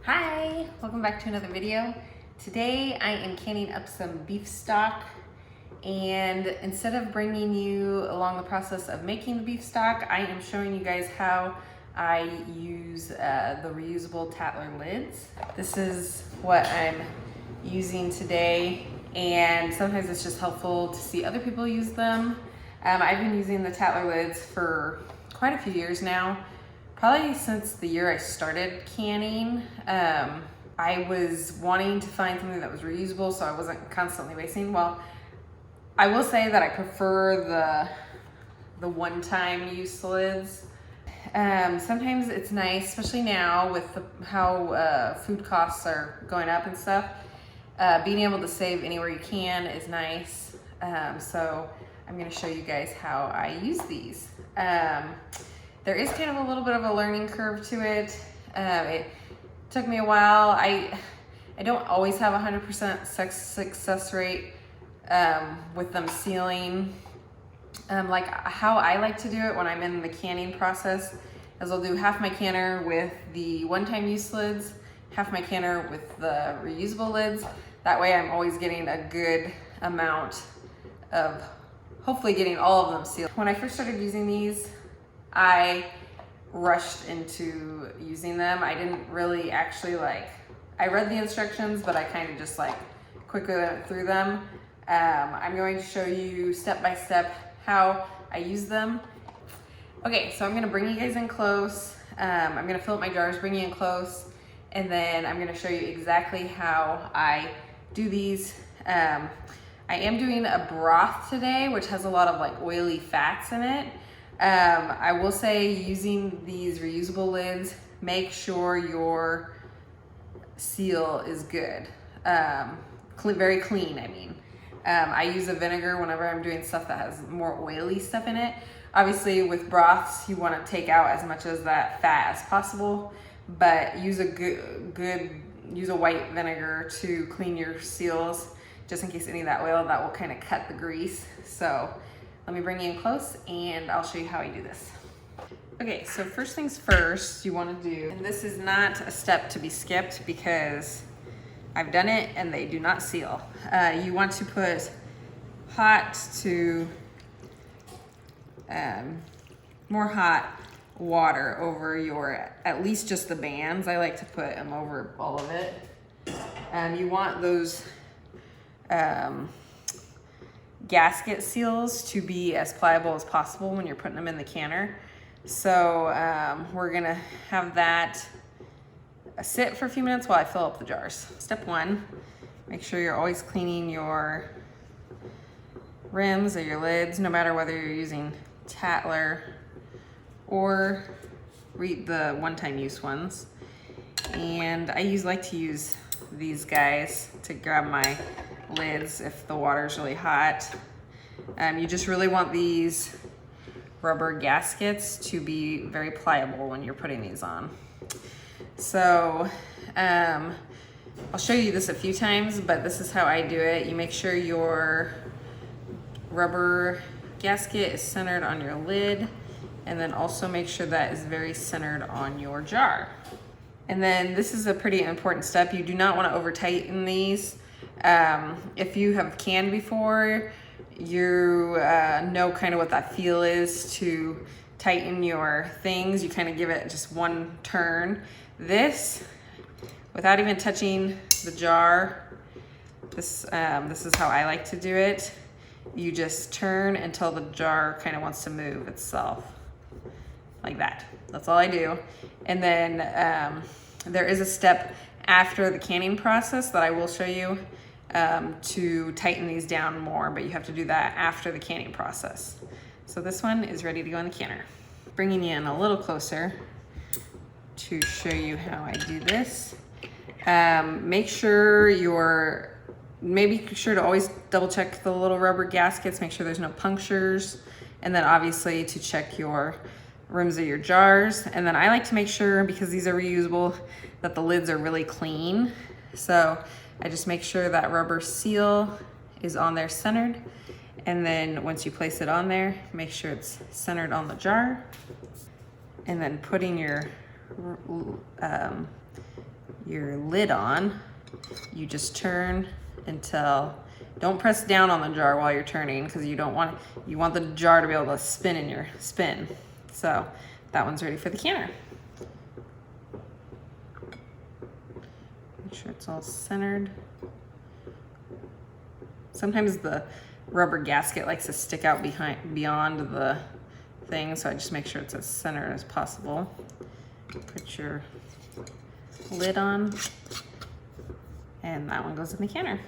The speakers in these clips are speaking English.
Hi, welcome back to another video. Today I am canning up some beef stock, and instead of bringing you along the process of making the beef stock, I am showing you guys how I use the reusable Tattler lids. This is what I'm using today, and sometimes it's just helpful to see other people use them. I've been using the Tattler lids for quite a few years now. Probably since the year I started canning. I was wanting to find something that was reusable so I wasn't constantly wasting. Well, I will say that I prefer the one-time use lids. Sometimes it's nice, especially now with how food costs are going up and stuff. Being able to save anywhere you can is nice. So I'm gonna show you guys how I use these. There is kind of a little bit of a learning curve to it. It took me a while. I don't always have 100% success rate with them sealing. Like how I like to do it when I'm in the canning process is I'll do half my canner with the one-time use lids, half my canner with the reusable lids. That way I'm always getting a good amount of, hopefully getting all of them sealed. When I first started using these, I rushed into using them. I didn't really actually I read the instructions, but I kind of just quickly went through them. I'm going to show you step by step how I use them. Okay, so I'm gonna bring you guys in close. I'm gonna fill up my jars, bring you in close, and then I'm gonna show you exactly how I do these. I am doing a broth today, which has a lot of oily fats in it. I will say, using these reusable lids, make sure your seal is good. Very clean, I mean. I use a vinegar whenever I'm doing stuff that has more oily stuff in it. Obviously with broths, you want to take out as much of that fat as possible, but use use a white vinegar to clean your seals, just in case any of that oil, that will kind of cut the grease. So let me bring you in close and I'll show you how I do this. Okay, so first things first, you want to do, and this is not a step to be skipped because I've done it and they do not seal. You want to put hot to more hot water over your, at least just the bands. I like to put them over all of it. You want those gasket seals to be as pliable as possible when you're putting them in the canner. So we're gonna have that sit for a few minutes while I fill up the jars. Step one, make sure you're always cleaning your rims or your lids, no matter whether you're using Tattler or the one-time use ones. And I like to use these guys to grab my lids if the water's really hot. You just really want these rubber gaskets to be very pliable when you're putting these on. So I'll show you this a few times, but this is how I do it. You make sure your rubber gasket is centered on your lid, and then also make sure that is very centered on your jar. And then this is a pretty important step. You do not want to over tighten these. If you have canned before, you know kind of what that feel is to tighten your things. You kind of give it just one turn. This, without even touching the jar, this is how I like to do it. You just turn until the jar kind of wants to move itself, like that. That's all I do. And then there is a step after the canning process that I will show you to tighten these down more, but you have to do that after the canning process. So this one is ready to go in the canner. Bringing you in a little closer to show you how I do this. Make sure to always double check the little rubber gaskets, make sure there's no punctures, and then obviously to check your rims of your jars. And then I like to make sure, because these are reusable, that the lids are really clean. So I just make sure that rubber seal is on there centered. And then once you place it on there, make sure it's centered on the jar. And then putting your lid on, you just turn until, don't press down on the jar while you're turning, because you want the jar to be able to spin in your spin. So that one's ready for the canner. Make sure it's all centered. Sometimes the rubber gasket likes to stick out beyond the thing, so I just make sure it's as centered as possible. Put your lid on, and that one goes in the canner.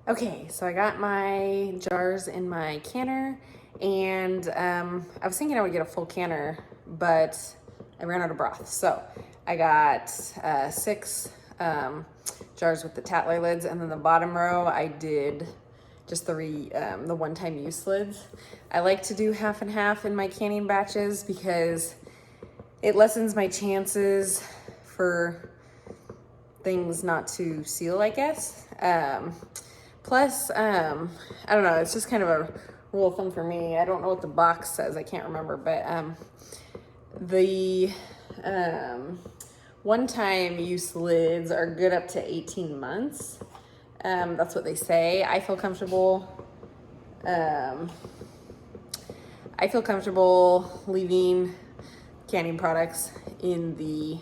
Okay, so I got my jars in my canner, and I was thinking I would get a full canner, but I ran out of broth. So I got 6 jars with the Tattler lids, and then the bottom row I did just the one-time use lids. I like to do half and half in my canning batches because it lessens my chances for things not to seal, I guess. Plus, I don't know, it's just kind of a rule of thumb for me. I don't know what the box says, I can't remember, but the one-time use lids are good up to 18 months. That's what they say. I feel comfortable leaving canning products in the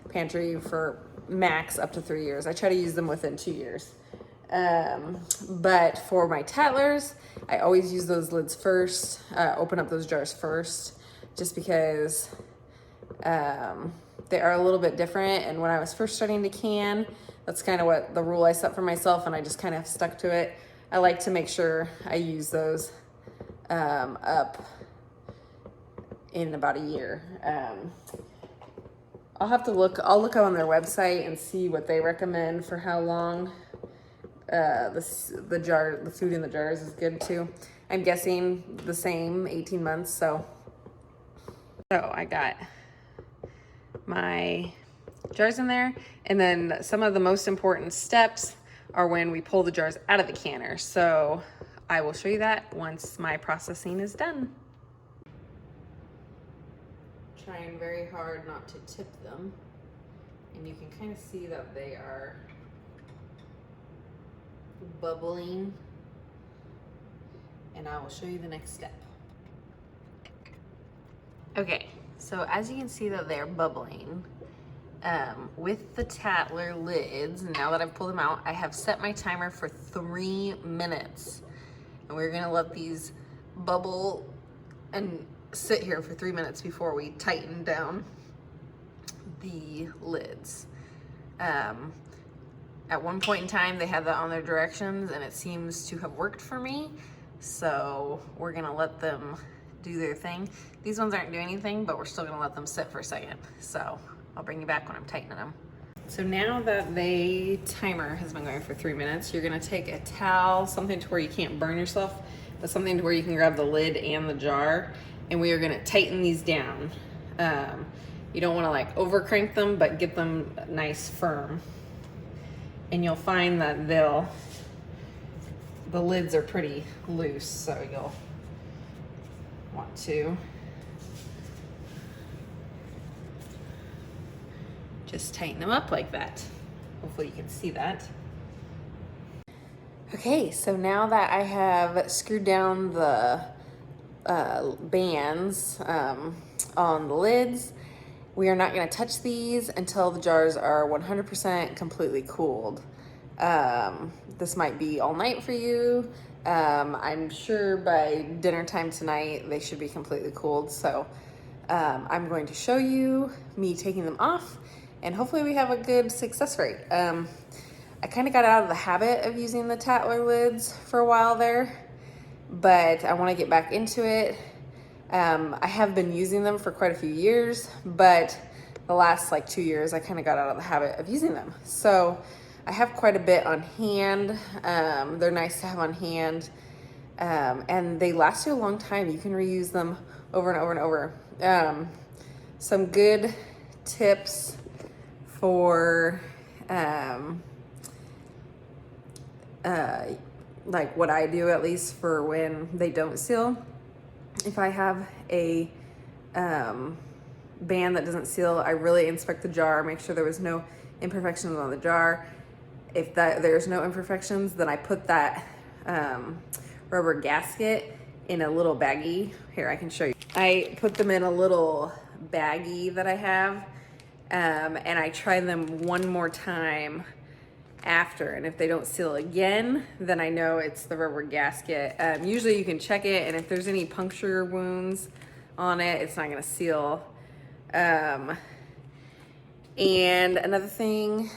pantry for max up to 3 years. I try to use them within 2 years. But for my Tattlers, I always use those lids first, open up those jars first, just because they are a little bit different. And when I was first starting to can, that's kind of what the rule I set for myself, and I just kind of stuck to it. I like to make sure I use those up in about a year. I'll look on their website and see what they recommend for how long the food in the jars is good too. I'm guessing the same, 18 months. So I got my jars in there, and then some of the most important steps are when we pull the jars out of the canner. So I will show you that once my processing is done. Trying very hard not to tip them, and you can kind of see that they are bubbling, and I will show you the next step. Okay, so as you can see that they're bubbling, with the Tattler lids, now that I've pulled them out, I have set my timer for 3 minutes, and we're gonna let these bubble and sit here for 3 minutes before we tighten down the lids. At one point in time, they had that on their directions, and it seems to have worked for me. So we're gonna let them do their thing. These ones aren't doing anything, but we're still gonna let them sit for a second. So I'll bring you back when I'm tightening them. So now that the timer has been going for 3 minutes, you're gonna take a towel, something to where you can't burn yourself, but something to where you can grab the lid and the jar, and we are gonna tighten these down. You don't wanna like over crank them, but get them nice firm. And you'll find that the lids are pretty loose, so you'll want to just tighten them up like that. Hopefully you can see that. Okay, so now that I have screwed down the bands on the lids, we are not going to touch these until the jars are 100% completely cooled. This might be all night for you. I'm sure by dinner time tonight they should be completely cooled. So I'm going to show you me taking them off, and hopefully we have a good success rate. I kind of got out of the habit of using the Tattler lids for a while there, but I want to get back into it. I have been using them for quite a few years, but the last like 2 years, I kind of got out of the habit of using them. So I have quite a bit on hand. They're nice to have on hand. And they last you a long time. You can reuse them over and over and over. Some good tips for like what I do, at least for when they don't seal. If I have a band that doesn't seal, I really inspect the jar, make sure there was no imperfections on the jar. If there's no imperfections, then I put that rubber gasket in a little baggie. Here, I can show you. I put them in a little baggie that I have, and I try them one more time after, and if they don't seal again, then I know it's the rubber gasket. Usually you can check it, and if there's any puncture wounds on it, it's not gonna seal. And another thing,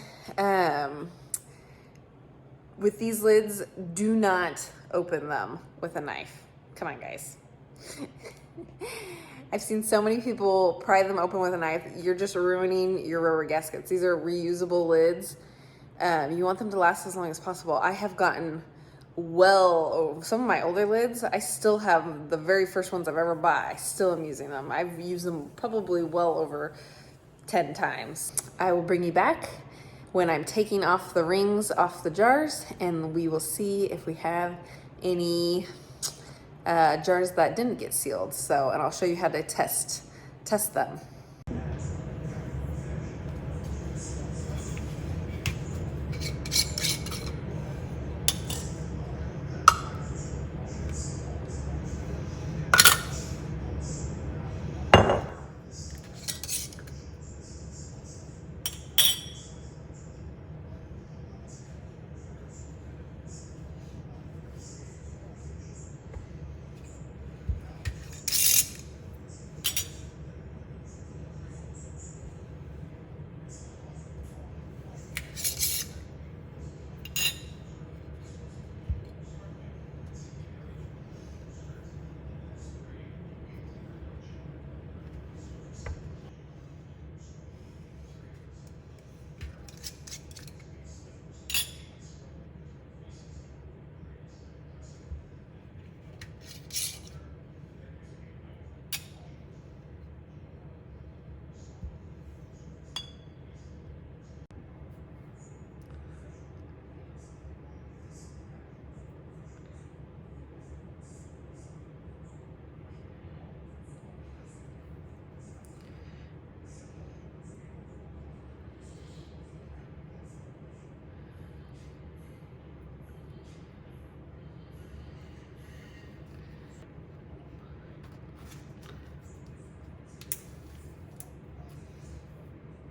with these lids, do not open them with a knife. Come on, guys. I've seen so many people pry them open with a knife. You're just ruining your rubber gaskets. These are reusable lids. You want them to last as long as possible. I have gotten some of my older lids, I still have the very first ones I've ever bought. I still am using them. I've used them probably well over 10 times. I will bring you back when I'm taking off the rings off the jars, and we will see if we have any jars that didn't get sealed. And I'll show you how to test them.